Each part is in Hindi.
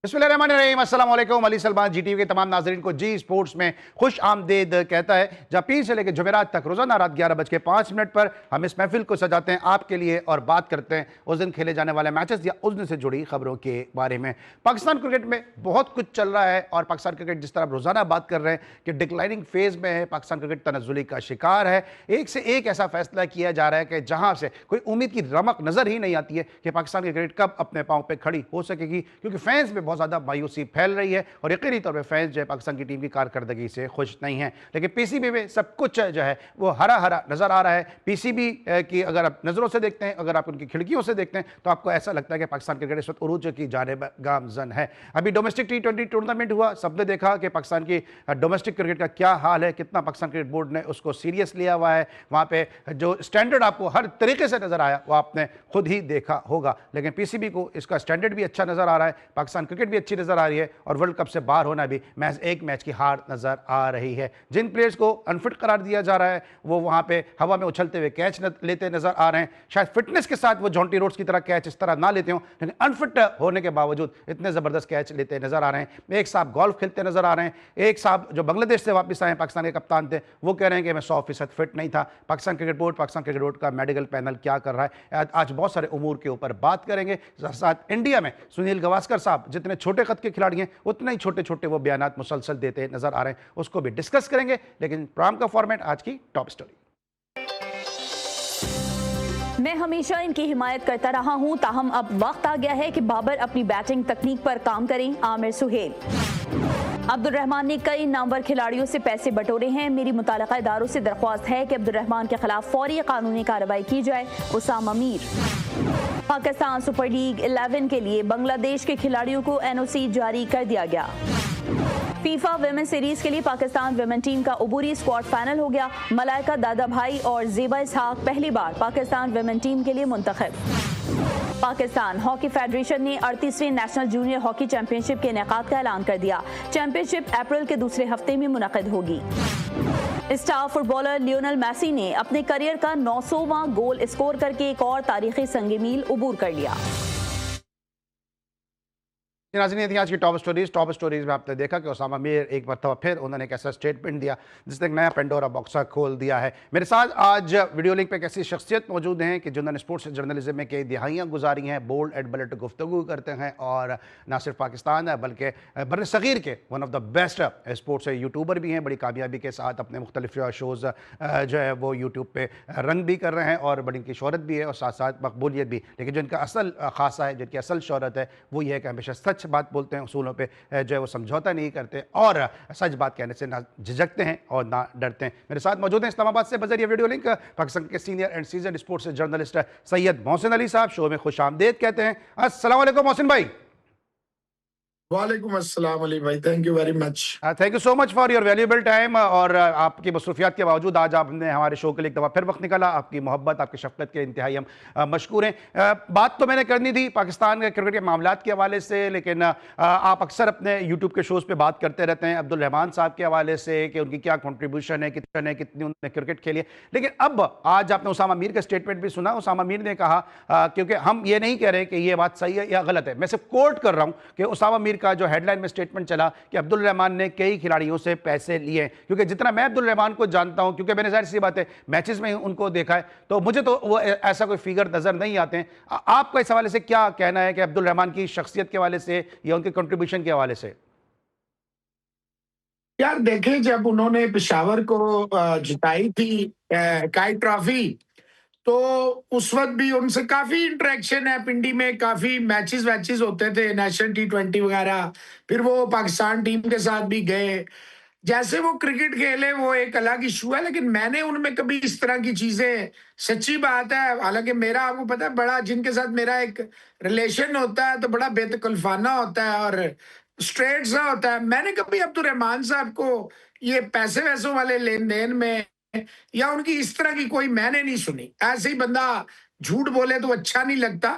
बिस्मिल्लाहिर्रहमानिर्रहीम, अस्सलाम वालेकुम। अली सलमान जीटीवी के तमाम नाजरीन को जी स्पोर्ट्स में खुश आमदेद कहता है, जहाँ पीर से लेकर जुमेरात तक रोजाना रात 11:05 पर हम इस महफिल को सजाते हैं आपके लिए और बात करते हैं उस दिन खेले जाने वाले मैचेस या उस दिन से जुड़ी खबरों के बारे में। पाकिस्तान क्रिकेट में बहुत कुछ चल रहा है और पाकिस्तान क्रिकेट जिस तरह रोजाना बात कर रहे हैं कि डिक्लाइनिंग फेज में है, पाकिस्तान क्रिकेट तनज़्ज़ुली का शिकार है। एक से एक ऐसा फैसला किया जा रहा है कि जहां से कोई उम्मीद की रमक नजर ही नहीं आती है कि पाकिस्तान क्रिकेट कब अपने पांव पे खड़ी हो सकेगी, क्योंकि फैंस में बहुत ज्यादा मायूसी फैल रही है और यकीनी तौर पे फैंस जो है पाकिस्तान की टीम की कारकर्दगी से खुश नहीं है। लेकिन पीसीबी में सब कुछ जो है वो हरा हरा नजर आ रहा है। पीसीबी की अगर आप नजरों से देखते हैं, अगर आप उनकी खिड़कियों से देखते हैं, तो आपको ऐसा लगता है कि पाकिस्तान क्रिकेट इस वक्त उरूज की जानिब गामजन है। अभी डोमेस्टिक T20 टूर्नामेंट हुआ, सबने देखा कि पाकिस्तान की डोमेस्टिक क्रिकेट का क्या हाल है, कितना पाकिस्तान क्रिकेट बोर्ड ने उसको सीरियस लिया हुआ है। वहां पे जो स्टैंडर्ड आपको हर तरीके से नजर आया वो आपने खुद ही देखा होगा। लेकिन पीसीबी को इसका स्टैंडर्ड भी अच्छा नजर आ रहा है, पाकिस्तान क्रिकेट भी अच्छी नजर आ रही है और वर्ल्ड कप से बाहर होना भी मैच एक मैच की हार नजर आ रही है। जिन प्लेयर्स को अनफिट करार दिया जा रहा है वो वहां पे हवा में उछलते हुए कैच लेते नजर आ रहे हैं। शायद फिटनेस के साथ वो जॉन्टी रोड्स की तरह कैच इस तरह ना लेते हो, लेकिन अनफिट होने के बावजूद इतने जबरदस्त कैच लेते नजर आ रहे हैं। एक साहब गोल्फ खेलते नजर आ रहे हैं, एक साहब जो बांग्लादेश से वापस आए पाकिस्तान के कप्तान थे वो कह रहे हैं कि मैं 100% फिट नहीं था। पाकिस्तान क्रिकेट बोर्ड का मेडिकल पैनल क्या कर रहा है, आज बहुत सारे उमूर के ऊपर बात करेंगे। साथ इंडिया में सुनील गावस्कर साहब जितने छोटे कद के खिलाड़ी हैं उतने ही छोटे छोटे वो बयानात मुसलसल देते नजर आ रहे हैं, उसको भी डिस्कस करेंगे। लेकिन प्रोग्राम का फॉर्मेट आज की टॉप स्टोरी। मैं हमेशा इनकी हिमायत करता रहा हूं, ताहम अब वक्त आ गया है कि बाबर अपनी बैटिंग तकनीक पर काम करें। आमिर सुहेल। अब्दुल रहमान ने कई नामवर खिलाड़ियों से पैसे बटोरे हैं, मेरी मुताल्लिका इदारों से दरख्वास्त है कि अब्दुल रहमान के खिलाफ फौरी कानूनी कार्रवाई की जाए। उसामा मीर। पाकिस्तान सुपर लीग 11 के लिए बांग्लादेश के खिलाड़ियों को NOC जारी कर दिया गया। फीफा विमेन सीरीज के लिए पाकिस्तान विमेन टीम का उबूरी स्क्वाड फाइनल हो गया। मलाइका दादाभाई और ज़ेबा इसहाक पहली बार पाकिस्तान विमेन टीम के लिए मुंतखब। पाकिस्तान हॉकी फेडरेशन ने 38वीं नेशनल जूनियर हॉकी चैंपियनशिप के इनेकाद का ऐलान कर दिया। चैंपियनशिप अप्रैल के दूसरे हफ्ते में मुनक़िद होगी। स्टार फुटबॉलर लियोनेल मेसी ने अपने करियर का 900वां गोल स्कोर करके एक और तारीखी संग मील उबूर कर लिया। नाज़रीन, आज की टॉप स्टोरीज में आपने देखा कि उसामा मीर एक मरतबा फिर उन्होंने एक ऐसा स्टेटमेंट दिया जिसने एक नया पेंडोरा बॉक्स खोल दिया है। मेरे साथ आज वीडियो लिंक पे एक ऐसी शख्सियत मौजूद हैं कि जिन्होंने स्पोर्ट्स जर्नलिज्म में कई दिहाइयाँ गुजारी हैं, बोल्ड एडबलेट गुफ्तगू करते हैं और ना सिर्फ पाकिस्तान है बल्कि बर्र सग़ीर के one of the best sports YouTuber भी हैं। बड़ी कामयाबी के साथ अपने मुख्तलिफ शोज़ जो है वो यूट्यूब पर रन भी कर रहे हैं और बड़ी इनकी शोहरत भी है और साथ साथ मकबूलियत भी। लेकिन जो इनका असल खासा है, जिनकी असल शोहरत है, वो ये है कि हमेशा सच बात बोलते हैं, उसूलों पे जो है वो समझौता नहीं करते और सच बात कहने से ना झिझकते हैं और ना डरते हैं। मेरे साथ मौजूद हैं इस्लामाबाद से बजरिया वीडियो लिंक पाकिस्तान के senior and season sports journalist Syed Mohsin Ali साहब, शो में खुश आमदेद कहते हैं। अस्सलाम वालेकुम मोहसिन भाई। वालेकुम अस्सलाम अली भाई, thank you very much. Thank you so much for your valuable time और आपकी मसरूफियात के बावजूद आज आपने हमारे शो के लिए एक दफ़ा फिर वक्त निकाला। आपकी मोहब्बत, आपकी शफ़क़त के इंतहाई हम मशकूर हैं। बात तो मैंने करनी थी पाकिस्तान के क्रिकेट के मामलात के हवाले से, लेकिन आप अक्सर अपने यूट्यूब के शोज़ पर बात करते रहते हैं अब्दुल रहमान साहब के हवाले से कि उनकी क्या कॉन्ट्रीब्यूशन है, कितनी उन्होंने क्रिकेट खेली है। लेकिन अब आज आपने उसामा मीर का स्टेटमेंट भी सुना। उसामा मीर ने कहा, क्योंकि हम ये नहीं कह रहे कि ये बात सही है या गलत है, मैं सिर्फ कोट कर रहा हूँ कि उसामा मीर का जो हेडलाइन में स्टेटमेंट चला कि अब्दुल रहमान ने कई खिलाड़ियों से पैसे लिए। क्योंकि जितना मैं अब्दुल रहमान को जानता हूं, क्योंकि मैंने जाहिर सी बात है मैचेस में उनको देखा है, तो मुझे तो वो ऐसा कोई फिगर नजर नहीं आते हैं। आपका इस हवाले से क्या कहना है कि अब्दुल रहमान की शख्सियत के हवाले से या उनके कंट्रीब्यूशन के हवाले से? यार देखें, जब उन्होंने पेशावर को जिताई थी काई ट्रॉफी, तो उस वक्त भी उनसे काफी इंटरेक्शन है। पिंडी में काफी मैचेस वैचेस होते थे, नेशनल T20 वगैरह। फिर वो पाकिस्तान टीम के साथ भी गए। जैसे वो क्रिकेट खेले वो एक अलग इशू है, लेकिन मैंने उनमें कभी इस तरह की चीजें, सच्ची बात है, हालांकि मेरा आपको पता है बड़ा जिनके साथ मेरा एक रिलेशन होता है तो बड़ा बेतकल्फाना होता है और स्ट्रेट सा होता है। मैंने कभी अब्दुल रहमान साहब को ये पैसे वैसों वाले लेन देन में या उनकी इस तरह की कोई मैंने नहीं सुनी। ऐसे ही बंदा झूठ बोले तो अच्छा नहीं लगता।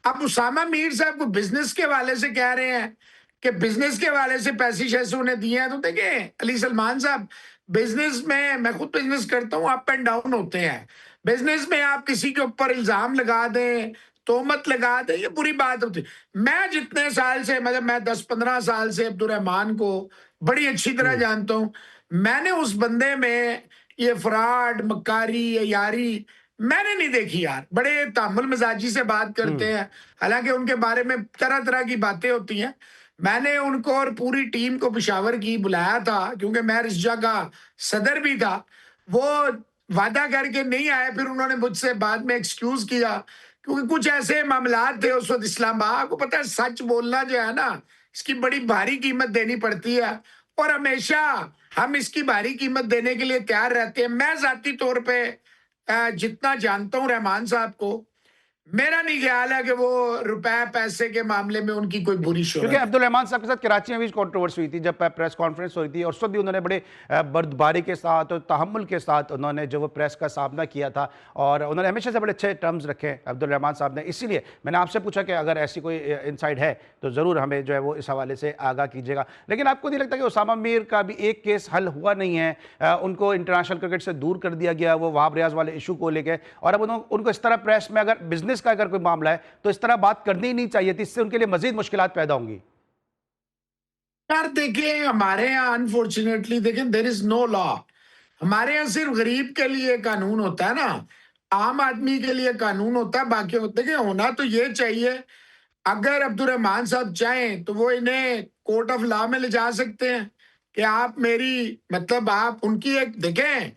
अब उसामा मीर साहब को बिजनेस के हवाले से कह रहे हैं कि बिजनेस के हवाले से पैसे शैसे उन्हें दिए हैं, तो देखें अली सलमान साहब, बिजनेस में मैं खुद बिजनेस करता हूँ, अप एंड डाउन होते हैं। बिजनेस में आप किसी के ऊपर इल्जाम लगा दें तोहमत लगा दे, ये बुरी बात होती। मैं जितने साल से, मतलब मैं 10-15 साल से अब्दुल रहमान को बड़ी अच्छी तरह जानता हूँ। मैंने उस बंदे में ये फ्रॉड, मक्कारी, ये यारी मैंने नहीं देखी यार। बड़े तामुल मिजाजी से बात करते हैं, हालांकि उनके बारे में तरह तरह की बातें होती हैं। मैंने उनको और पूरी टीम को पेशावर की बुलाया था, क्योंकि मैं रिस्जा का सदर भी था। वो वादा करके नहीं आए, फिर उन्होंने मुझसे बाद में एक्सक्यूज किया, क्योंकि कुछ ऐसे मामलात थे उस वक्त इस्लामाबाद। आपको पता है सच बोलना जो है ना, इसकी बड़ी भारी कीमत देनी पड़ती है, और हमेशा हम इसकी भारी कीमत देने के लिए तैयार रहते हैं। मैं जाती तौर पे जितना जानता हूं रहमान साहब को, मेरा नहीं ख्याल है कि वो रुपए पैसे के मामले में उनकी कोई बुरी क्योंकि शोहरत है। अब्दुल रहमान साहब के साथ कराची में भी कंट्रोवर्सी हुई थी जब प्रेस कॉन्फ्रेंस हुई थी, और उस वक्त भी उन्होंने बड़े बर्दबारी के साथ और तहम्मुल के साथ उन्होंने जो वो प्रेस का सामना किया था, और उन्होंने हमेशा से बड़े अच्छे टर्म्स रखे अब्दुल रहमान साहब ने। इसीलिए मैंने आपसे पूछा कि अगर ऐसी कोई इनसाइड है तो ज़रूर हमें जो है वो इस हवाले से आगाह कीजिएगा। लेकिन आपको नहीं लगता कि उसामा मीर का भी एक केस हल हुआ नहीं है? उनको इंटरनेशनल क्रिकेट से दूर कर दिया गया, वो वहाब रियाज वाले इशू को लेकर, और अब उनको इस तरह प्रेस में अगर बिजनेस का अगर कोई मामला है तो इस तरह बात करनी ही नहीं चाहिए थी, इससे उनके लिए मजीद मुश्किलात पैदा होंगी। यार देखिए, हमारे यहाँ अनफॉर्चुनेटली देखें, देयर इज नो लॉ। हमारे यहाँ सिर्फ गरीब के लिए कानून होता है ना, आम आदमी के लिए कानून होता है। बाकी देखिए, होना तो ये चाहिए, अगर अब्दुल रहमान साहब चाहें तो वो इन्हें कोर्ट ऑफ लॉ में ले जा सकते हैं कि आप मेरी, मतलब आप उनकी एक देखें,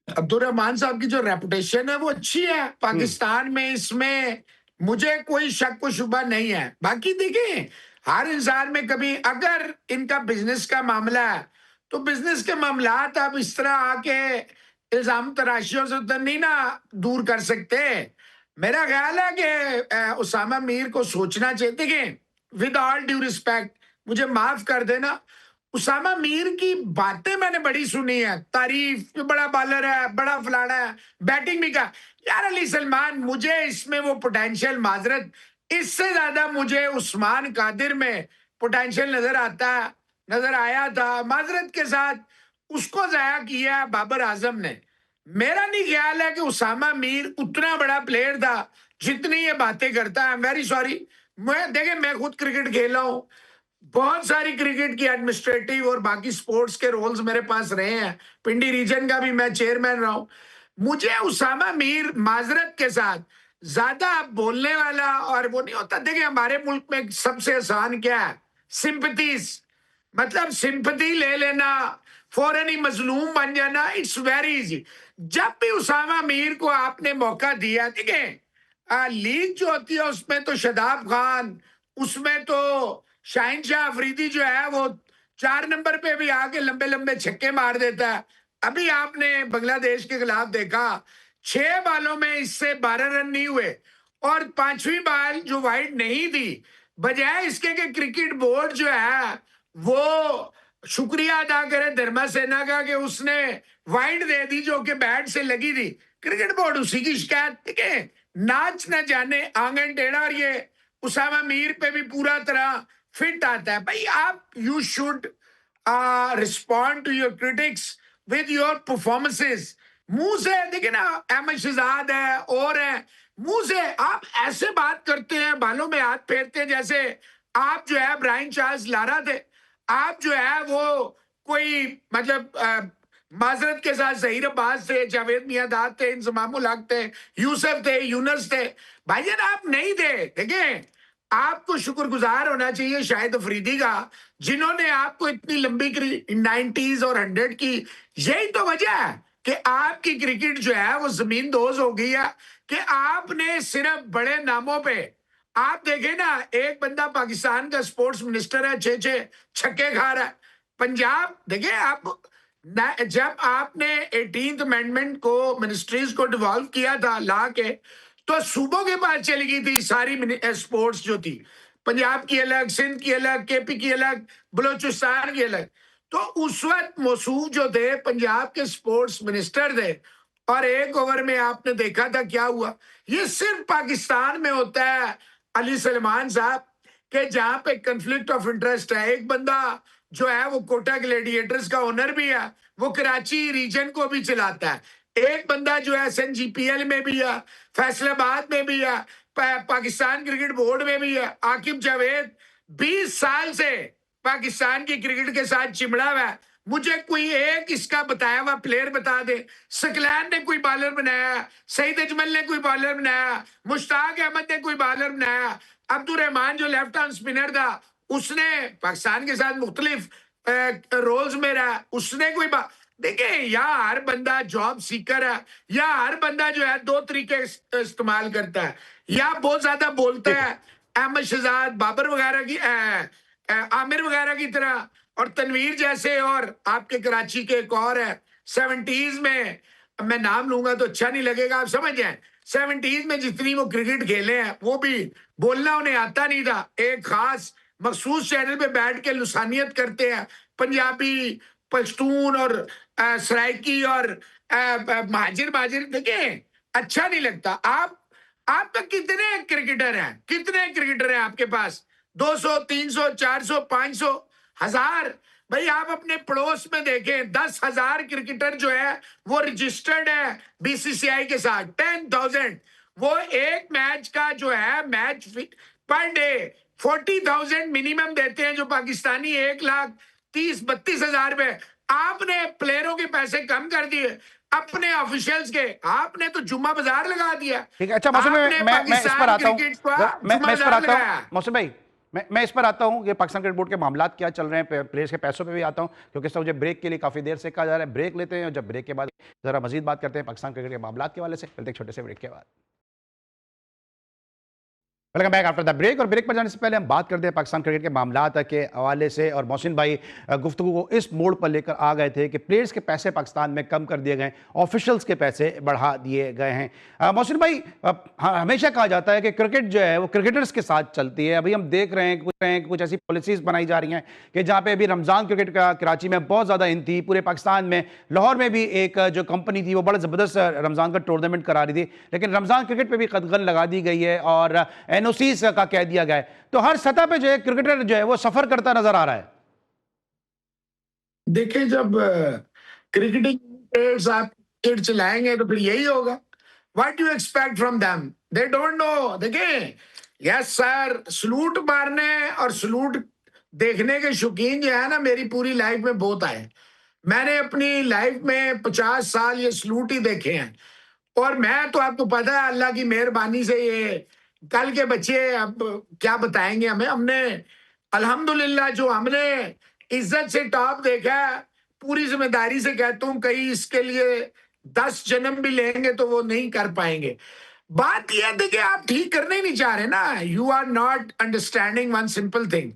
अब्दुल रहमान साहब की जो रेपुटेशन है वो अच्छी है पाकिस्तान में, इसमें मुझे कोई शक व शुबा नहीं है। बाकी देखिए, हर इंसान में कभी अगर इनका बिजनेस का मामला है तो बिजनेस के मामलात आप इस तरह आके इल्जाम तराशियों से तो नहीं ना दूर कर सकते। मेरा ख्याल है कि उसामा मीर को सोचना चाहिए। देखिए, विद ऑल ड्यू रिस्पेक्ट, मुझे माफ कर देना, उसामा मीर की बातें मैंने बड़ी सुनी है, तारीफ, बड़ा बॉलर है, बड़ा फलाना है, बैटिंग भी का। यार अली सलमान, मुझे इसमें वो पोटेंशियल, माजरत, इससे ज्यादा मुझे उस्मान कादिर में पोटेंशियल नजर आया था। माजरत के साथ उसको जाया किया बाबर आजम ने। मेरा नहीं ख्याल है कि उसामा मीर उतना बड़ा प्लेयर था जितनी ये बातें करता है। वेरी सॉरी, मैं खुद क्रिकेट खेला हूं, बहुत सारी क्रिकेट की एडमिनिस्ट्रेटिव और बाकी स्पोर्ट्स के रोल्स मेरे पास रहे हैं, पिंडी रीजन का भी मैं चेयरमैन रहा हूं। मुझे उसामा मीर माजरत के साथ ज्यादा बोलने वाला और वो नहीं होता। देखिए, हमारे मुल्क में सबसे आसान क्या है, सिंपथीज, मतलब सिंपथी ले लेना, फौरन ही मजलूम बन जाना, इट्स वेरी इजी। जब भी उसामा मीर को आपने मौका दिया, देखिए लीग जो होती है उसमें तो शदाब खान, उसमें तो शाहिन शाह अफरीदी जो है वो 4 नंबर पे भी आके लंबे लंबे छक्के मार देता है। अभी आपने बांग्लादेश के खिलाफ देखा, 6 बालों में इससे 12 रन नहीं हुए, और 5वीं बाल जो वाइड नहीं थी, बजाय इसके कि क्रिकेट बोर्ड जो है वो शुक्रिया अदा करे धर्मा सेना का कि उसने वाइड दे दी जो कि बैट से लगी थी, क्रिकेट बोर्ड उसी की शिकायत के नाच न जाने आंगन टेढ़ा। और ये उसामा मीर पे भी पूरा तरह फिट आता है। भाई, आप you should respond to your critics with your performances. मुंह से देखिए ना, अहमद शहजाद है और है, मुंह से आप ऐसे बात करते हैं, बालों में हाथ फेरते हैं जैसे आप जो है ब्रायन चार्ल्स लारा थे, आप जो है वो कोई, मतलब माजरत के साथ जहीर अब्बास थे, जावेद मियादाद थे, इंजमामुल हक थे, यूसुफ थे, यूनस थे। भाईजान आप नहीं थे। देखिए, आपको शुक्रगुजार होना चाहिए शाहिद अफरीदी का, जिन्होंने आपको इतनी लंबी 90s और 100 की, यही तो वजह है कि आपकी क्रिकेट जो है वो जमीन दोज हो गई है कि आपने सिर्फ बड़े नामों पे, आप देखें ना, एक बंदा पाकिस्तान का स्पोर्ट्स मिनिस्टर है, 6 छक्के खा रहा है। पंजाब देखिए, आप जब आपने 18th अमेंडमेंट को, मिनिस्ट्रीज को डिवॉल्व किया था ला के, तो सूबों के पास चली गई थी सारी स्पोर्ट्स जो थी, पंजाब की अलग, सिंध की अलग, केपी की अलग, बलोचिस्तान की अलग। तो उस वक्त मौसूफ जो थे पंजाब के स्पोर्ट्स मिनिस्टर थे, और एक ओवर में आपने देखा था क्या हुआ। ये सिर्फ पाकिस्तान में होता है अली सलमान साहब के जहां पे कंफ्लिक्ट ऑफ इंटरेस्ट है। एक बंदा जो है वो कोटा ग्लैडिएटर्स का ओनर भी है, वो कराची रीजन को भी चलाता है। एक बंदा जो है SNGPL में भी है, फैसलाबाद में भी है, पाकिस्तान क्रिकेट बोर्ड में भी है। आकिब जावेद 20 साल से पाकिस्तान की क्रिकेट के साथ चिमड़ा हुआ है। मुझे कोई एक इसका बताया हुआ प्लेयर बता दे। सकलैन ने कोई बॉलर बनाया, सईद अजमल ने कोई बॉलर बनाया, मुश्ताक अहमद ने कोई बॉलर बनाया, अब्दुल रहमान जो लेफ्ट आर्म स्पिनर था उसने पाकिस्तान के साथ मुख्तलिफ रोल्स में रहा, उसने कोई देखिए, या हर बंदा जॉब सीकर है, या हर बंदा जो है दो तरीके इस्तेमाल करता है, या बहुत ज्यादा बोलता है अहमद शहजाद, बाबर वगैरह की, आमिर वगैरह की तरह, और तनवीर जैसे, और आपके कराची के एक और है 70s में, मैं नाम लूंगा तो अच्छा नहीं लगेगा, आप समझ जाए, 70s में जितनी वो क्रिकेट खेले हैं वो भी बोलना उन्हें आता नहीं था। एक खास मखसूस चैनल पे बैठ के लुसानियत करते हैं, पंजाबी, पश्तून और सराइकी और महाजिर देखिए अच्छा नहीं लगता। आप तो कितने क्रिकेटर हैं, कितने क्रिकेटर हैं आपके पास? 200, 300, 400, 500, 1000। भाई आप अपने पड़ोस में देखें, 10,000 क्रिकेटर जो है वो रजिस्टर्ड है BCCI के साथ। 10,000 वो एक मैच का जो है मैच पर डे 40,000 मिनिमम देते हैं जो पाकिस्तानी 1,30,32,000 में। आपने प्लेयरों के पैसे कम कर दिए, अपने ऑफिशियल्स के आपने तो जुम्मा बाजार लगा दिया। ठीक है, अच्छा मौसम मैं इस पर आता हूं, मैं इस पर आता हूं मौसम भाई, मैं इस पर आता हूं कि पाकिस्तान क्रिकेट बोर्ड के मामलात क्या चल रहे हैं, प्लेयर्स के पैसों पे भी आता हूं, क्योंकि इस मुझे ब्रेक के लिए काफी देर से कहा जा रहा है। ब्रेक लेते हैं और जब ब्रेक के बाद जरा मजीद बात करते हैं पाकिस्तान क्रिकेट के मामलात के हवाले से। मिलते हैं छोटे से ब्रेक के बाद। Welcome back after the break. और ब्रेक पर जाने से पहले हम बात करते हैं पाकिस्तान क्रिकेट के मामलात के हवाले से। और मोहसिन भाई गुफ्तगू को इस मोड़ पर लेकर आ गए थे कि प्लेयर्स के पैसे पाकिस्तान में कम कर दिए गए, ऑफिशियल्स के पैसे बढ़ा दिए गए हैं। मोहसिन भाई, हमेशा कहा जाता है कि क्रिकेट जो है वो क्रिकेटर्स के साथ चलती है। अभी हम देख रहे हैं कुछ ऐसी पॉलिसीज बनाई जा रही हैं कि जहाँ पे अभी रमज़ान क्रिकेट का कराची में बहुत ज़्यादा इन थी, पूरे पाकिस्तान में, लाहौर में भी एक जो कंपनी थी वो बड़ा ज़बरदस्त रमज़ान का टूर्नामेंट करा रही थी, लेकिन रमज़ान क्रिकेट पर भी कदगन लगा दी गई है और NOCs का कह दिया गया है। तो हर सतह पे जो है क्रिकेटर जो है वो सफर करता नजर आ रहा है। देखिए, जब क्रिकेटिंग प्लेयर्स आप क्रिकेट चलाएंगे तो फिर यही होगा। What do you expect from them? They don't know. देखिए, यस सर, सलूट मारने और सलूट देखने के शौकीन जो है ना, मेरी पूरी लाइफ में बहुत आए। मैंने अपनी लाइफ में 50 साल ये सलूट ही देखे हैं। और मैं तो, आपको पता है, अल्लाह की मेहरबानी से ये कल के बच्चे अब क्या बताएंगे हमें। हमने अल्हम्दुलिल्लाह जो हमने इज्जत से टॉप देखा है, पूरी जिम्मेदारी से कहता हूं, कहीं इसके लिए 10 जन्म भी लेंगे तो वो नहीं कर पाएंगे। बात यह है कि आप ठीक करने ही नहीं चाह रहे ना। You are not understanding one simple thing.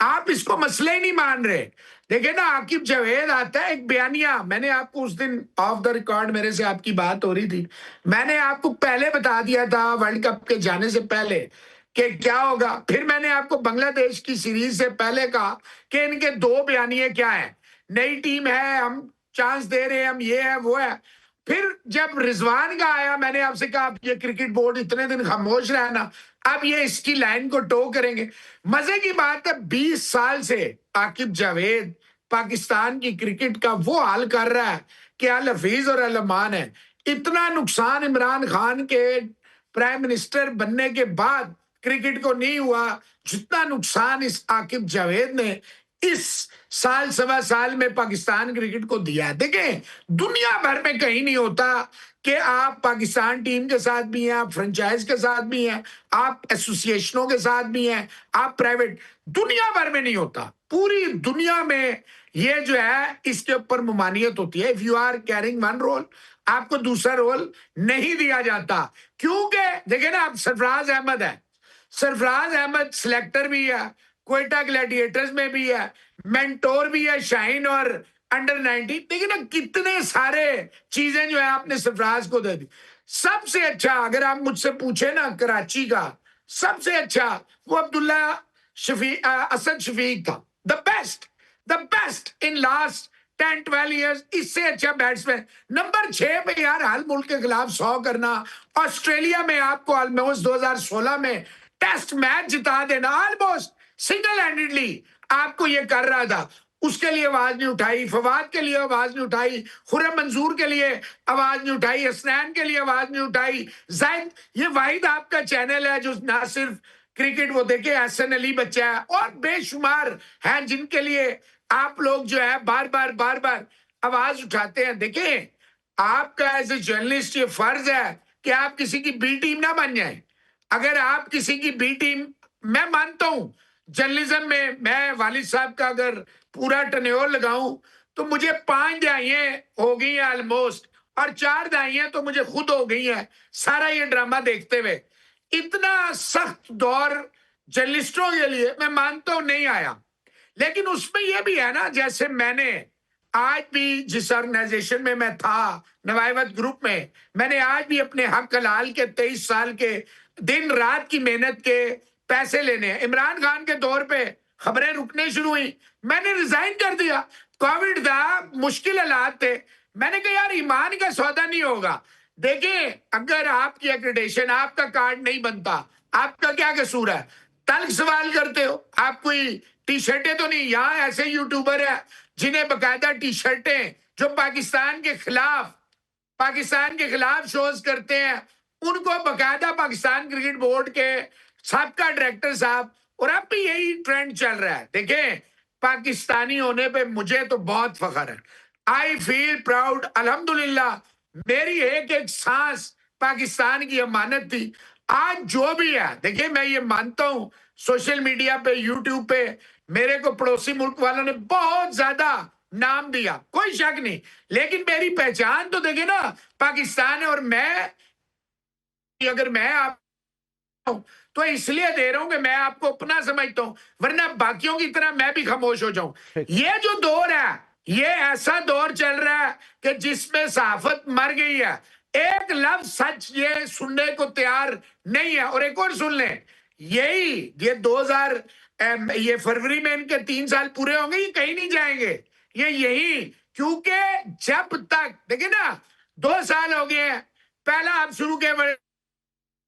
आप इसको मसले ही नहीं मान रहे। देखिए ना, आकिब जावेद आता है एक बयानिया, मैंने आपको उस दिन ऑफ द रिकॉर्ड मेरे से आपकी बात हो रही थी, मैंने आपको पहले बता दिया था वर्ल्ड कप के जाने से पहले कि क्या होगा। फिर मैंने आपको बांग्लादेश की सीरीज से पहले कहा कि इनके 2 बयानिए क्या है, नई टीम है, हम चांस दे रहे हैं, हम ये है वो है। फिर जब रिजवान का आया, मैंने आपसे कहा ये क्रिकेट बोर्ड इतने दिन खामोश रहा ना, अब ये इसकी लाइन को टो करेंगे। मजे की बात है, 20 साल से आकिब जावेद पाकिस्तान की क्रिकेट का वो हाल कर रहा है कि अल हफीज और अल अमान है। इतना नुकसान इमरान खान के प्राइम मिनिस्टर बनने के बाद क्रिकेट को नहीं हुआ जितना नुकसान इस आकिब जावेद ने इस साल 1.25 साल में पाकिस्तान क्रिकेट को दिया। देखें, दुनिया भर में कहीं नहीं होता कि आप पाकिस्तान टीम के साथ भी हैं, आप फ्रेंचाइज के साथ भी हैं, आप एसोसिएशनों के साथ भी हैं, आप प्राइवेट, दुनिया भर में नहीं होता। पूरी दुनिया में ये जो है इसके ऊपर ममानियत होती है। If you are carrying one role, आपको दूसरा रोल नहीं दिया जाता। क्योंकि देखिए ना, आप सरफराज अहमद है, सरफराज अहमद सिलेक्टर भी है, क्वेटा ग्लैडिएटर्स में भी है, मेंटोर भी है शाहीन और अंडर 19। देखिए ना, कितने सारे चीजें जो है आपने सरफराज को दे दी। सबसे अच्छा अगर आप मुझसे पूछे ना कराची का, सबसे अच्छा वो अब्दुल्ला असद शफीक था। The best in last 10-12 years. इससे अच्छा बैट्समैन नंबर 6 पे यार, हर मुल्क के खिलाफ 100 करना, ऑस्ट्रेलिया में आपको ऑलमोस्ट 2016 में टेस्ट मैच जिता देना, ऑलमोस्ट सिंगल हैंडेडली आपको ये कर रहा था। उसके लिए आवाज नहीं उठाई, फवाद के लिए आवाज नहीं उठाई, खुर्रम मंजूर के लिए आवाज नहीं उठाई, हसनैन के लिए आवाज नहीं उठाई, जायद, ये वाहिद आपका चैनल है जो ना सिर्फ क्रिकेट वो देखे, एहसन अली बच्चा है और बेशुमार हैं जिनके लिए आप लोग जो है बार बार आवाज उठाते हैं। देखें, आपका एज ए जर्नलिस्ट ये फर्ज है कि आप किसी की बी टीम ना बन जाए। अगर आप किसी की बी टीम, मैं मानता हूं जर्नलिज्म में मैं वालिद साहब का अगर पूरा टन्योर लगाऊं तो मुझे 5 दहाइयां हो गई हैं ऑलमोस्ट, और 4 दहाइयां तो मुझे खुद हो गई हैं सारा ये ड्रामा देखते हुए। इतना सख्त दौर जर्नलिस्टों के लिए मैं मानता हूं नहीं आया, लेकिन उसमें यह भी है ना, जैसे मैंने आज भी जिस ऑर्गेनाइजेशन में मैं था, नवायवत ग्रुप में, मैंने आज भी अपने हक हलाल के 23 साल के दिन रात की मेहनत के पैसे लेने हैं। इमरान खान के दौर पे खबरें रुकने शुरू हुई, मैंने रिजाइन कर दिया। कोविड था, मुश्किल हालात थे, मैंने कहा यार ईमान का सौदा नहीं होगा। देखिए, अगर आपकी एक्रेडिटेशन, आपका कार्ड नहीं बनता, आपका क्या कसूर है? तल्ख सवाल करते हो। आप कोई टी शर्टें तो नहीं, यहाँ ऐसे यूट्यूबर है जिन्हें बकायदा टी शर्टें जो पाकिस्तान के खिलाफ शोज करते हैं, उनको बकायदा पाकिस्तान क्रिकेट बोर्ड के सबका डायरेक्टर साहब, और अब भी यही ट्रेंड चल रहा है। देखें, पाकिस्तानी होने पे मुझे तो बहुत फख्र है। आई फील प्राउड, अल्हम्दुलिल्लाह। मेरी एक एक सांस पाकिस्तान की अमानत थी। आज जो भी है, देखिए, मैं ये मानता हूं सोशल मीडिया पे, यूट्यूब पे मेरे को पड़ोसी मुल्क वालों ने बहुत ज्यादा नाम दिया, कोई शक नहीं, लेकिन मेरी पहचान तो देखिए ना पाकिस्तान है। और मैं, अगर मैं आप तो इसलिए दे रहा हूं कि मैं आपको अपना समझता हूं, वरना बाकियों की तरह मैं भी खामोश हो जाऊं। ये जो दौर है, ये ऐसा दौर चल रहा है कि जिसमें सहाफत मर गई है। एक लफ्ज सच ये सुनने को तैयार नहीं है। और एक और सुन लें, ये 2000 ये फरवरी में इनके 3 साल पूरे होंगे, ये कहीं नहीं जाएंगे, ये यही, क्योंकि जब तक, देखिए ना, 2 साल हो गए हैं, पहला आप शुरू के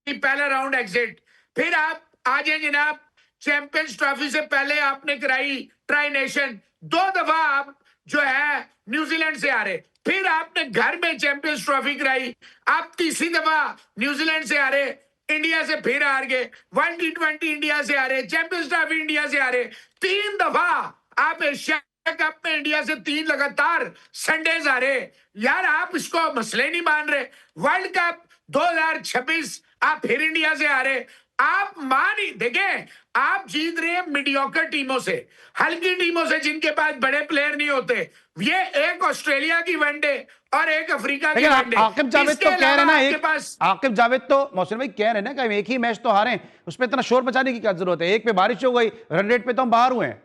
पहला राउंड एग्जिट, फिर आप आ जाए जनाब चैंपियंस ट्रॉफी से पहले आपने कराई ट्राई नेशन, 2 दफा आप जो है न्यूजीलैंड से हारे, फिर आपने घर में चैंपियंस ट्रॉफी कराई, आप तीसरी दफा न्यूजीलैंड से हारे, इंडिया से फिर हार गए, 1 T20 इंडिया से हारे, चैंपियंस ट्रॉफी इंडिया से हारे, 3 दफा आप एशिया कप में इंडिया से 3 लगातार संडेज हारे। यार आप इसको मसले नहीं मान रहे। वर्ल्ड कप 2026 आप फिर इंडिया से हारे। आप मान ही देखें, आप जीत रहे हैं मीडियोकर टीमों से, हल्की टीमों से जिनके पास बड़े प्लेयर नहीं होते। ये एक ऑस्ट्रेलिया की वनडे और एक अफ्रीका की वनडे। आकिब जावेद तो कह रहे ना, पास आकिब जावेद तो मोहसिन भाई कह रहे ना कि एक ही मैच तो हारे, उसमें इतना शोर मचाने की क्या जरूरत है? एक पे बारिश हो गई, रन रेट पे तो हम बाहर हुए हैं।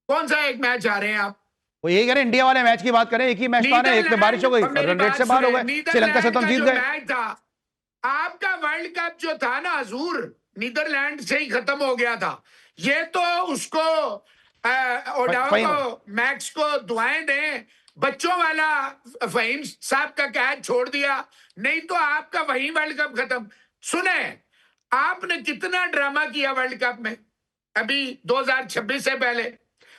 कौन सा एक मैच हारे हैं आप? वो यही कह रहे, इंडिया वाले मैच की बात करें, एक ही मैच तो हारे, एक पे बारिश हो गई, रन रेट से बाहर हो गए, श्रीलंका से तो हम जीत गए। आपका वर्ल्ड कप जो था ना हजूर, नीदरलैंड से ही खत्म हो गया था। ये तो उसको ओडाओ को, मैक्स को दुआएं दें, बच्चों वाला फहीम साहब का कैच छोड़ दिया, नहीं तो आपका वही वर्ल्ड कप खत्म। सुने, आपने कितना ड्रामा किया वर्ल्ड कप में। अभी 2026 से पहले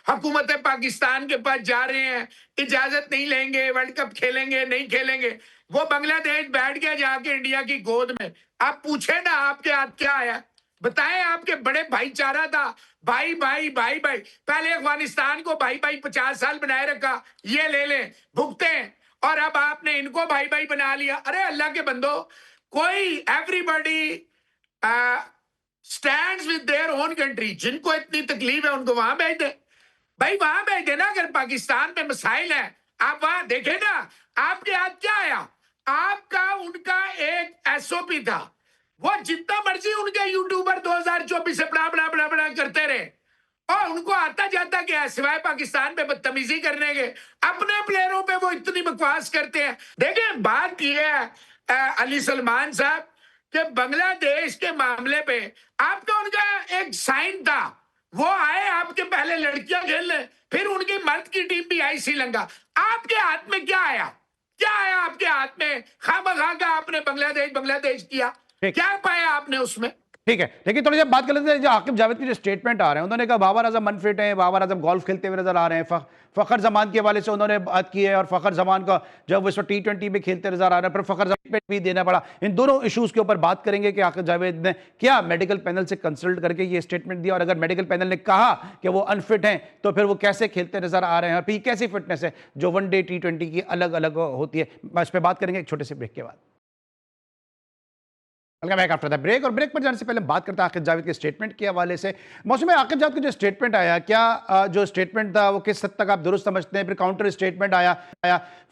हुकूमत पाकिस्तान के पास जा रहे हैं, इजाजत नहीं लेंगे, वर्ल्ड कप खेलेंगे नहीं खेलेंगे। वो बांग्लादेश बैठ गया जाके इंडिया की गोद में। आप पूछे ना आपके हाथ क्या आया, बताएं। आपके बड़े भाईचारा था, भाई भाई भाई भाई, पहले अफगानिस्तान को भाई भाई 50 साल बनाए रखा, ये ले ले भुगते, और अब आपने इनको भाई भाई बना लिया। अरे अल्लाह के बंदो, कोई everybody stands with their own country. जिनको इतनी तकलीफ है उनको वहां भेज दे भाई, वहां भेज देना। अगर पाकिस्तान में मसाइल है, आप वहां देखें ना। आपके हाथ क्या आया? आपका उनका एक एसओपी था, वो जितना मर्जी उनके यूट्यूबर 2024 से बड़ा बड़ा बड़ा बड़ा करते रहे, और उनको आता जाता क्या है सिवाय पाकिस्तान पे बदतमीजी करने के। अपने प्लेयरों पे वो इतनी बकवास करते हैं। देखिए, बात यह है अली सलमान साहब कि बांग्लादेश के मामले पे आपका उनका एक साइन था, वो आए आपके पहले लड़कियां खेलने, फिर उनकी मर्द की टीम भी आई श्रीलंका। आपके हाथ में क्या आया? क्या आया आपके हाथ में? खामखा का आपने बांग्लादेश किया, क्या पाया आपने उसमें? ठीक है, लेकिन थोड़ी सी बात कर लेते हैं जो आकिब जावेद के जो स्टेटमेंट आ रहे हैं, उन्होंने कहा बाबर आजम अनफिट हैं, बाबर आजम गोल्फ खेलते हुए नजर आ रहे हैं, फखर जमान के हवाले से उन्होंने बात की है, और फखर जमान का जब वो इस वक्त T20 में खेलते नजर आ रहे हैं, पर फखर जमान भी देना पड़ा। इन दोनों इशूज के ऊपर बात करेंगे कि आकिब जावेद ने क्या मेडिकल पैनल से कंसल्ट करके ये स्टेटमेंट दिया, और अगर मेडिकल पैनल ने कहा कि वो अनफिट हैं तो फिर वो कैसे खेलते नजर आ रहे हैं, और फिर कैसी फिटनेस है जो वनडे T20 की अलग अलग होती है। इस पर बात करेंगे एक छोटे से ब्रेक के बाद। Welcome back after the break. और ब्रेक पर जाने से पहले बात करते हैं आकिब जावेद के स्टेटमेंट के हवाले से। मौसम में आकिब जावेद का जो स्टेटमेंट आया, क्या जो स्टेटमेंट था वो किस हद तक आप दुरुस्त समझते हैं? फिर काउंटर स्टेटमेंट आया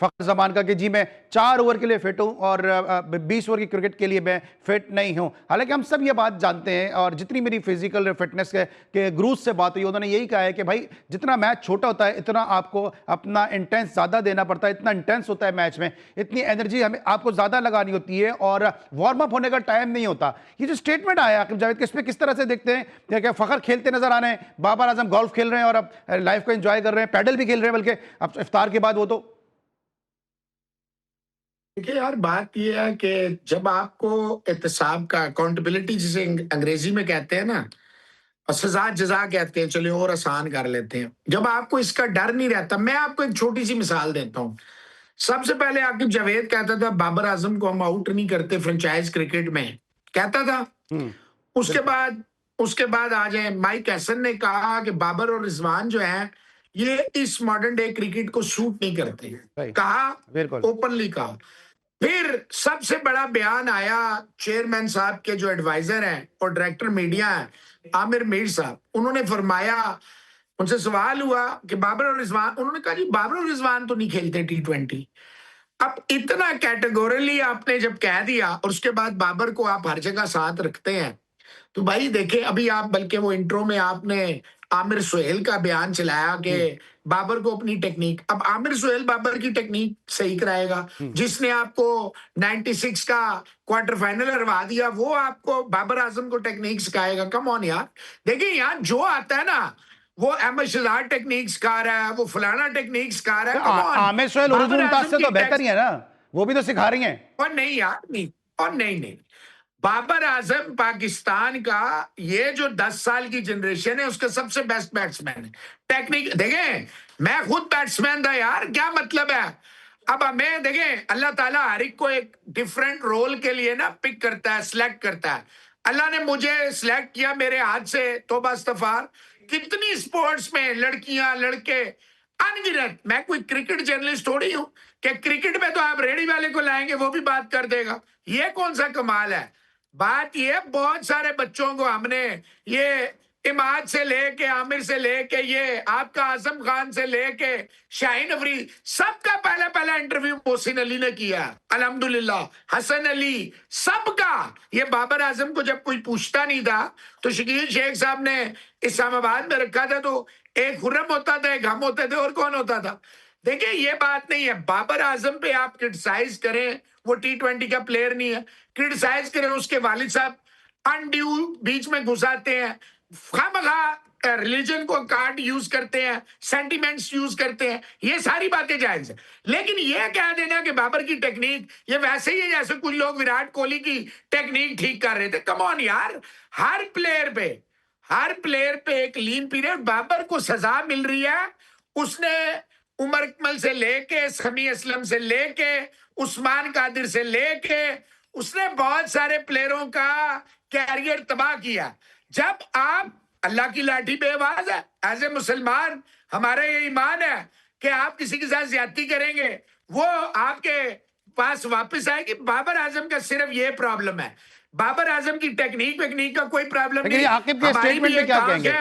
फखर जमान का कि जी मैं 4 ओवर के लिए फिट हूं और 20 ओवर की क्रिकेट के लिए मैं फिट नहीं हूं। हालांकि हम सब ये बात जानते हैं, और जितनी मेरी फिजिकल फिटनेस के गुरूज से बात हुई, उन्होंने यही कहा है कि भाई जितना मैच छोटा होता है इतना आपको अपना इंटेंस ज़्यादा देना पड़ता है, इतना इंटेंस होता है मैच में, इतनी एनर्जी हमें आपको ज़्यादा लगानी होती है, और वार्म अप होने का टाइम नहीं होता। ये जो स्टेटमेंट आया आकिब जावेद के, इस पे किस तरह से देखते हैं? क्या फखर खेलते नजर आ रहे हैं, बाबर आजम गोल्फ खेल रहे हैं और अब लाइफ को एंजॉय कर रहे हैं, पैडल भी खेल रहे हैं बल्कि अब इफ्तार के बाद वो तो। देखिए यार, बात यह है कि जब आपको एहतसाब का अकाउंटेबिलिटी, जिसे अंग्रेजी में कहते हैं ना, और सजा जजा कहते हैं, चलिए और आसान कर लेते हैं, जब आपको इसका डर नहीं रहता। मैं आपको एक छोटी सी मिसाल देता हूं। सबसे पहले आकिब जावेद कहता था बाबर आजम को हम आउट नहीं करते फ्रेंचाइज क्रिकेट में, कहता था। उसके बाद आ जाए माइक हैसन ने कहा कि बाबर और रिजवान जो है ये इस मॉडर्न डे क्रिकेट को सूट नहीं करते, कहा, ओपनली कहा। फिर सबसे बड़ा बयान आया चेयरमैन साहब के जो एडवाइजर हैं और डायरेक्टर मीडिया हैं, आमिर मीर साहब, उन्होंने फरमाया, उनसे सवाल हुआ कि बाबर और रिजवान, उन्होंने कहा जी बाबर और रिजवान तो नहीं खेलते T20। अब इतना कैटेगोरिकली आपने जब कह दिया और उसके बाद बाबर को आप हर जगह साथ रखते हैं, तो भाई देखे अभी आप, बल्कि वो इंट्रो में आपने आमिर सुहेल का बयान चलाया कि बाबर को अपनी टेक्निक, अब आमिर सुहेल बाबर की टेक्निक सही कराएगा, जिसने आपको 96 का क्वार्टर फाइनल हरवा दिया वो आपको बाबर आजम को टेक्निक सिखाएगा? कम ऑन यार। देखिए यहाँ जो आता है ना, वो अहमद शहजाद टेक्निक सिखा रहा है, वो फलाना टेक्निक सिखा रहा है। आमिर सुहेल उर्दू मुमताज से तो बेहतर ही है ना, वो भी तो सिखा रही हैं। और नहीं यार, नहीं, और नहीं, बाबर आजम पाकिस्तान का ये जो 10 साल की जनरेशन है उसका सबसे बेस्ट बैट्समैन है। टेक्निक देखें, मैं खुद बैट्समैन था यार, क्या मतलब है। अब हमें देखें, अल्लाह ताला हर एक को एक डिफरेंट रोल के लिए ना पिक करता है, सिलेक्ट करता है। अल्लाह ने मुझे सिलेक्ट किया, मेरे हाथ से तौबा इस्तगफार, कितनी स्पोर्ट्स में लड़कियां लड़के अनगिनत। मैं कोई क्रिकेट जर्नलिस्ट थोड़ी हूं कि क्रिकेट में तो आप रेडी वाले को लाएंगे वो भी बात कर देगा, ये कौन सा कमाल है। बात ये, बहुत सारे बच्चों को हमने ये इमाद से लेके, आमिर से लेके, ये आपका आजम खान से लेके शाहीन अफरीदी, सबका पहला इंटरव्यू मोहसिन अली ने किया, अल्हम्दुलिल्लाह, हसन अली, सबका। ये बाबर आजम को जब कोई पूछता नहीं था तो शकील शेख साहब ने इस्लामाबाद में रखा था, तो एक खुर्रम होता था, एक हम होते थे, और कौन होता था। देखिए ये बात नहीं है, बाबर आजम पे आप क्रिटिसाइज करें, वो T20 का प्लेयर नहीं है, क्रिटिसाइज करें उसके वालिद साहब अनड्यू बीच में घुसाते हैं, खामखा रिलीजन को कार्ड यूज करते हैं, सेंटिमेंट्स यूज करते हैं, ये सारी बातें जायज है। लेकिन ये कह देना कि बाबर की टेक्निक ये वैसे ही है जैसे कुछ लोग विराट कोहली की टेक्निक ठीक कर रहे थे, कम ऑन यार। हर प्लेयर पे एक लीन पीरियड, बाबर को सजा मिल रही है। उसने उमर अकमल से लेके, समी असलम से लेके, उस्मान कादिर से लेके, उसने बहुत सारे प्लेयरों का कैरियर तबाह किया। जब आप, अल्लाह की लाठी बेआवाज है, एज ए मुसलमान हमारा ये ईमान है कि आप किसी के साथ ज्यादती करेंगे वो आपके पास वापस आएगी। बाबर आजम का सिर्फ ये प्रॉब्लम है, बाबर आजम की टेक्निक वेक्निक का कोई प्रॉब्लम नहीं। आकिब के स्टेटमेंट में क्या कहेंगे?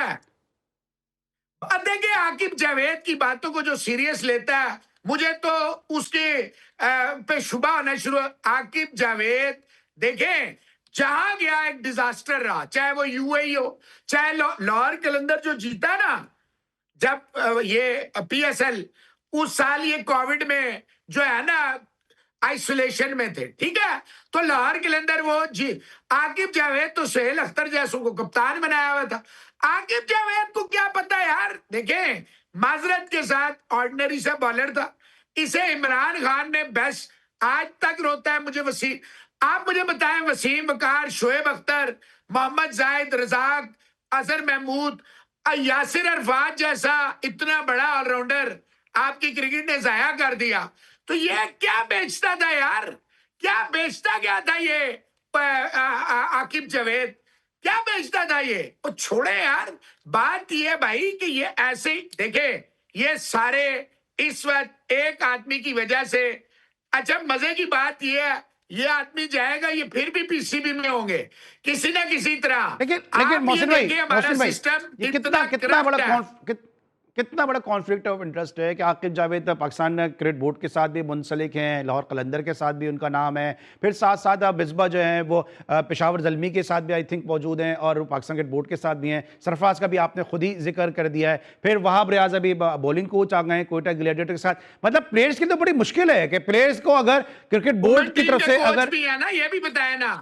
देखिए आकिब जावेद की बातों को जो सीरियस लेता है, मुझे तो उसके पे शुबा होना शुरू। आकिब जावेद देखें, जहां गया एक डिजास्टर रहा, चाहे वो यूएई हो, चाहे लाहौर कलंदर जो जीता ना जब ये PSL, उस साल ये कोविड में जो है ना आइसोलेशन में थे, ठीक है, तो लाहौर कलंदर वो जी। आकिब जावेद तो सुहेल अख्तर जैसों को कप्तान बनाया हुआ था। आकिब जावेद को क्या पता यार। देखें, माजरत के साथ ऑर्डिनरी सा बॉलर था, इसे इमरान खान ने बेस्ट, आज तक रोता है मुझे आप मुझे बताएं, वसीम वकार, शोएब अख्तर, मोहम्मद जाहिद, रजाक, अजहर महमूद, यासिर अरफात जैसा इतना बड़ा ऑलराउंडर आपकी क्रिकेट ने जाया कर दिया। तो ये क्या बेचता था यार, क्या बेचता क्या था ये आकिब जावेद, क्या बेचता था ये? वो छोड़े यार। बात ये भाई कि ये ऐसे देखे, ये सारे इस वक्त एक आदमी की वजह से। अच्छा, मजे की बात ये है, ये आदमी जाएगा, ये फिर भी पीसीबी में होंगे किसी ना किसी तरह। लेकिन मोहसिन भाई, हमारा सिस्टम ये कितना बड़ा कॉन्फ्लिक्ट ऑफ इंटरेस्ट है कि आकिब जावेद पाकिस्तान क्रिकेट बोर्ड के साथ भी मुंसलिक हैं, लाहौर कलंदर के साथ भी उनका नाम है, फिर साथ साथ बिस्बा जो हैं वो पेशावर ज़ल्मी के साथ भी आई थिंक मौजूद हैं, और पाकिस्तान क्रिकेट बोर्ड के साथ भी हैं। सरफराज का भी आपने खुद ही जिक्र कर दिया है, फिर वहाब रियाज अभी बॉलिंग कोच आ गए हैं कोयटा ग्लैडिएटर के साथ। मतलब प्लेयर्स की तो बड़ी मुश्किल है कि प्लेयर्स को अगर क्रिकेट बोर्ड की तरफ से अगर भी है ना, ये भी बताया ना,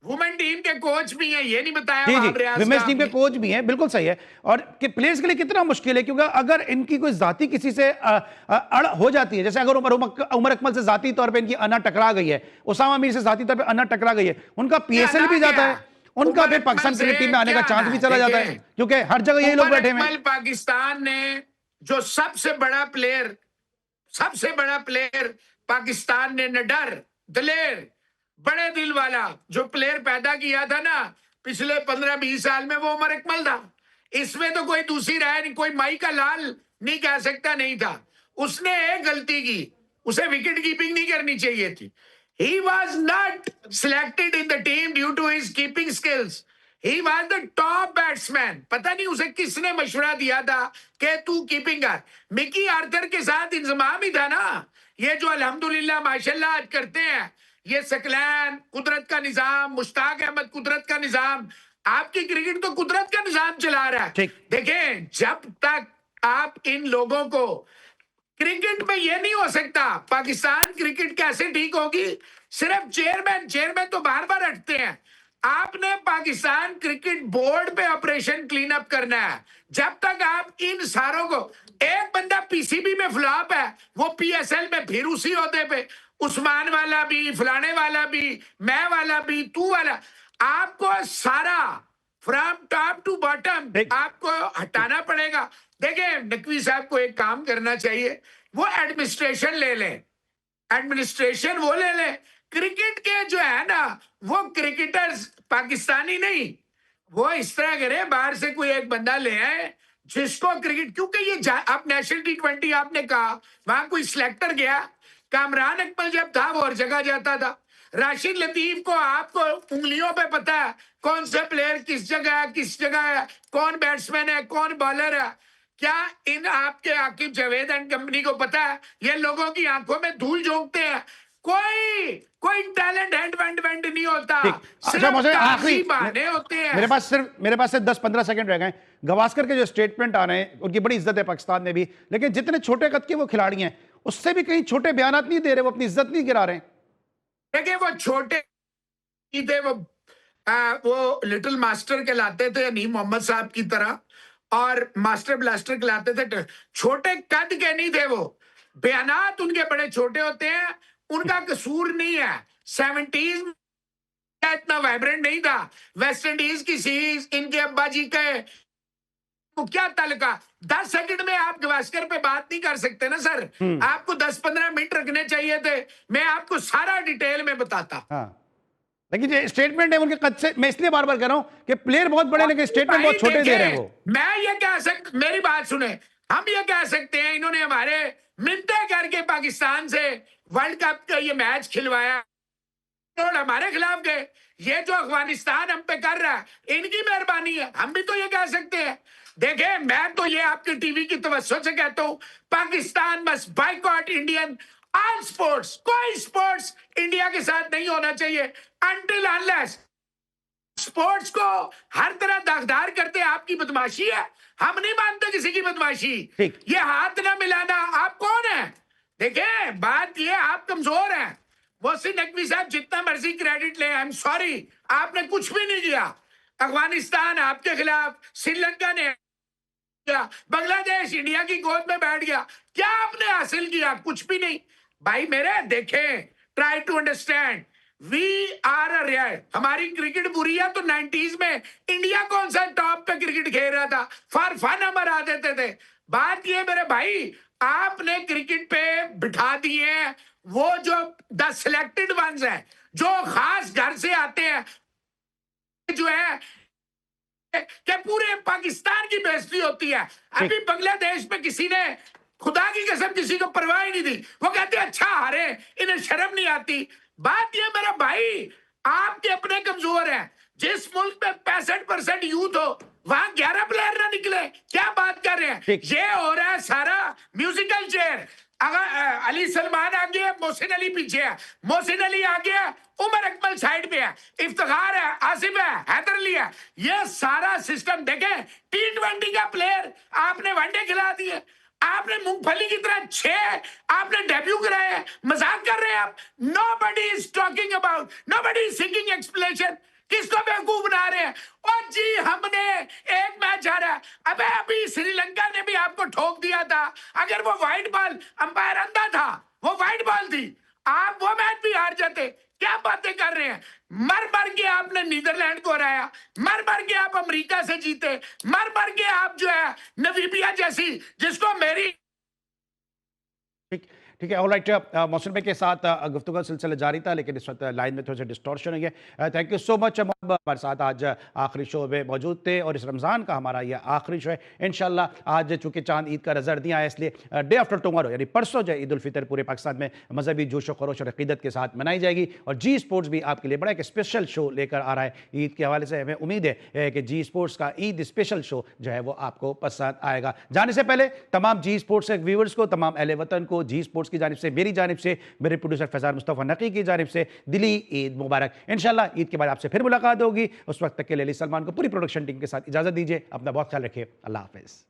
वुमेन टीम के कोच भी हैं, ये नहीं बताया। जी, वुमेन्स टीम के कोच भी हैं, बिल्कुल सही है। और कि प्लेयर्स के लिए कितना मुश्किल है, क्योंकि अगर इनकी कोई जाती किसी से अड़ हो जाती है, जैसे अगर उमर अकमल से जाती तौर पे इनकी अना टकरा गई है, उसामा मीर से जाती तौर पे अना टकरा गई है, उनका पीएसएल भी जाता है, उनका फिर पाकिस्तान क्रिकेट टीम में आने का चांस भी चला जाता है, क्योंकि हर जगह यही लोग बैठे हुए हैं। पाकिस्तान ने जो सबसे बड़ा प्लेयर पाकिस्तान ने निडर, दिलेर, बड़े दिल वाला जो प्लेयर पैदा किया था ना पिछले 15-20 साल में, वो उमर अकमल था। इसमें तो कोई दूसरी राय नहीं, कोई माई का लाल नहीं कह सकता नहीं था। उसने एक गलती की, उसे विकेट कीपिंग नहीं करनी चाहिए थी। He was not selected in the team due to his keeping skills. He was the top batsman. पता नहीं उसे किसने मशवरा दिया था कि तू कीपिंग कर। मिकी आर्थर के साथ इंतजाम ही था ना। ये जो अल्हम्दुलिल्लाह माशाल्लाह आज करते हैं, ये सकलैन, कुदरत का निजाम, मुश्ताक अहमद कुदरत का निजाम, आपकी क्रिकेट तो कुदरत का निजाम चला रहा है। देखें, जब तक आप इन लोगों को क्रिकेट में ये नहीं हो सकता, पाकिस्तान क्रिकेट कैसे ठीक होगी? सिर्फ चेयरमैन तो बार बार हटते हैं। आपने पाकिस्तान क्रिकेट बोर्ड पे ऑपरेशन क्लीन अप करना है। जब तक आप इन सारों को, एक बंदा पीसीबी में फ्लॉप है, वो पीएसएल में फिर उसी होते पे, उस्मान वाला भी, फलाने वाला भी, मैं वाला भी, तू वाला, आपको सारा फ्रॉम टॉप टू बॉटम आपको हटाना पड़ेगा। देखिए, नकवी साहब को एक काम करना चाहिए, वो एडमिनिस्ट्रेशन ले लें, एडमिनिस्ट्रेशन वो ले लें। क्रिकेट के जो है ना, वो क्रिकेटर्स पाकिस्तानी नहीं, वो इस तरह करे, बाहर से कोई एक बंदा ले आए जिसको क्रिकेट, क्योंकि ये आप नेशनल T20 आपने कहा, वहां कोई सिलेक्टर गया? कामरान अकमल जब था वो हर जगह जाता था। राशिद लतीफ को आपको उंगलियों पे पता है कौन सा प्लेयर किस जगह है, कौन बैट्समैन है, कौन बॉलर है। क्या इन आपके आकिब जावेद एंड कंपनी को पता है? ये लोगों की आंखों में धूल झोंकते हैं। कोई टैलेंट वेंट नहीं होता, आखिरी बहाने होते हैं। मेरे पास सिर्फ 10-15 सेकंड रह गए। गवास्कर के जो स्टेटमेंट आ रहे हैं, उनकी बड़ी इज्जत है पाकिस्तान में भी, लेकिन जितने छोटे कद के वो खिलाड़ी हैं, उससे भी कहीं छोटे बयानात नहीं दे रहे, वो अपनी इज्जत नहीं गिरा रहे। देखिए, वो छोटे थे, वो लिटिल मास्टर कहलाते थे, नहीं मोहम्मद साहब की तरह, और मास्टर ब्लास्टर कहलाते थे। छोटे कद के नहीं थे वो, बयानात उनके बड़े छोटे होते हैं, उनका कसूर नहीं है। 70s इतना वाइब्रेंट नहीं था। वेस्ट इंडीज की सीरीज इनके अब्बा जी के तो क्या तलका, 10 सेकंड में आप गवास्कर पे बात नहीं कर सकते ना सर। आपको 10-15 मिनट रखने चाहिए थे, मैं आपको सारा डिटेल में बताता। हाँ। लेकिन ये स्टेटमेंट है उनके कद से, मैं इसलिए बार बार कह रहा हूं कि प्लेयर बहुत बड़े लेकिन स्टेटमेंट बहुत छोटे दे रहे हैं वो। मैं ये कह सकता, मेरी बात सुने, हम ये कह सकते हैं इन्होंने हमारे मिन्नतें करके पाकिस्तान से वर्ल्ड कप का ये मैच खिलवाया और हमारे खिलाफ गए। ये जो अफगानिस्तान हम पे कर रहा है इनकी मेहरबानी है, हम भी तो ये कह सकते हैं। देखें, मैं तो ये आपके टीवी की तवज्जो से कहता हूं, Pakistan must boycott Indian all sports. कोई स्पोर्ट्स इंडिया के साथ नहीं होना चाहिए अनटिल अनलेस स्पोर्ट्स को हर तरह दागदार करते आपकी बदमाशी है। हम नहीं मानते किसी की बदमाशी। ये हाथ ना मिलाना, आप कौन है? देखें, बात ये, आप कमजोर हैं। मोहसिन नकवी साहब जितना मर्जी क्रेडिट ले, आई एम सॉरी, आपने कुछ भी नहीं किया। अफगानिस्तान आपके खिलाफ, श्रीलंका ने, बांग्लादेश इंडिया की गोद में बैठ गया। क्या आपने हासिल किया? कुछ भी नहीं। भाई मेरे, देखें, try to understand. We are a rare, हमारी क्रिकेट बुरी है तो 90s में इंडिया कौन सा टॉप पे क्रिकेट खेल रहा था, फॉर फन हम हरा देते थे। बात ये मेरे भाई, आपने क्रिकेट पे बिठा दिए हैं वो जो द सिलेक्टेड वंस हैं, जो खास घर से आते हैं, जो है कि पूरे पाकिस्तान की बेइज्जती होती है। अभी बांग्लादेश में किसी ने खुदा की कसम किसी को परवाह ही नहीं दी, वो कहते अच्छा हारे, इन्हें शर्म नहीं आती। बात ये मेरा भाई, आपके अपने कमजोर हैं। जिस मुल्क में 65% यूथ हो वहां 11 प्लेयर ना निकले, क्या बात कर रहे हैं? ये हो रहा है सारा म्यूजिकल चेयर। अगर अली सलमान आ गया, मोहसिन अली पीछे है, मोहसिन अली आ गया, उमर अकमल साइड पे है, इफ्तिखार है, आसिफ है, हैदर अली है। ये सारा सिस्टम देखें, T20 का प्लेयर आपने वनडे खिला दिए, आपने मूंगफली की तरह 6 आपने डेब्यू कराए, मजाक कर रहे हैं आप। Nobody is talking about, nobody is seeking explanation. किसको बेवकूफ बना रहे हैं? और जी हमने एक मैच हारा, अबे अभी श्रीलंका ने भी आपको ठोक दिया था। अगर वो व्हाइट बॉल, अंपायर अंधा था, वो व्हाइट बॉल थी, आप वो मैच भी हार जाते। क्या बातें कर रहे हैं? मर मर के आपने नीदरलैंड को हराया, मर मर के आप अमेरिका से जीते, मर मर के आप जो है नवीबिया जैसी, जिसको मेरी ठीक है, ऑल राइट। मोहसिन भाई के साथ गुफ्तगू का सिलसिला जारी था, लेकिन इस वक्त लाइन में थोड़ा सा डिस्टॉर्शन हुई है। Thank you so much. हमारे साथ आज आखिरी शो में मौजूद थे और इस रमज़ान का हमारा यह आखिरी शो है। इंशाल्लाह आज चूंकि चांद ईद का नज़र नहीं आया, इसलिए डे आफ्टर टुमारो यानी परसों जो ईद उल फितर पूरे पाकिस्तान में मजहबी जोश व खरोश और अकीदत के साथ मनाई जाएगी। और जी स्पोर्ट्स भी आपके लिए बड़ा एक स्पेशल शो लेकर आ रहा है ईद के हवाले से। हमें उम्मीद है कि जी स्पोर्ट्स का ईद स्पेशल शो जो है वो आपको पसंद आएगा। जाने से पहले तमाम जी स्पोर्ट्स के व्यूवर्स को, तमाम अहले वतन को जी स्पोर्ट्स की जानिब से, मेरी जानिब से, मेरे प्रोड्यूसर फैजान मुस्तफ़ा नकी की जानिब से दिली ईद मुबारक। इंशाल्लाह ईद के बाद आपसे फिर मुलाकात होगी। उस वक्त तक के लिए अली सलमान को पूरी प्रोडक्शन टीम के साथ इजाजत दीजिए। अपना बहुत ख्याल रखिए। अल्लाह हाफिज़।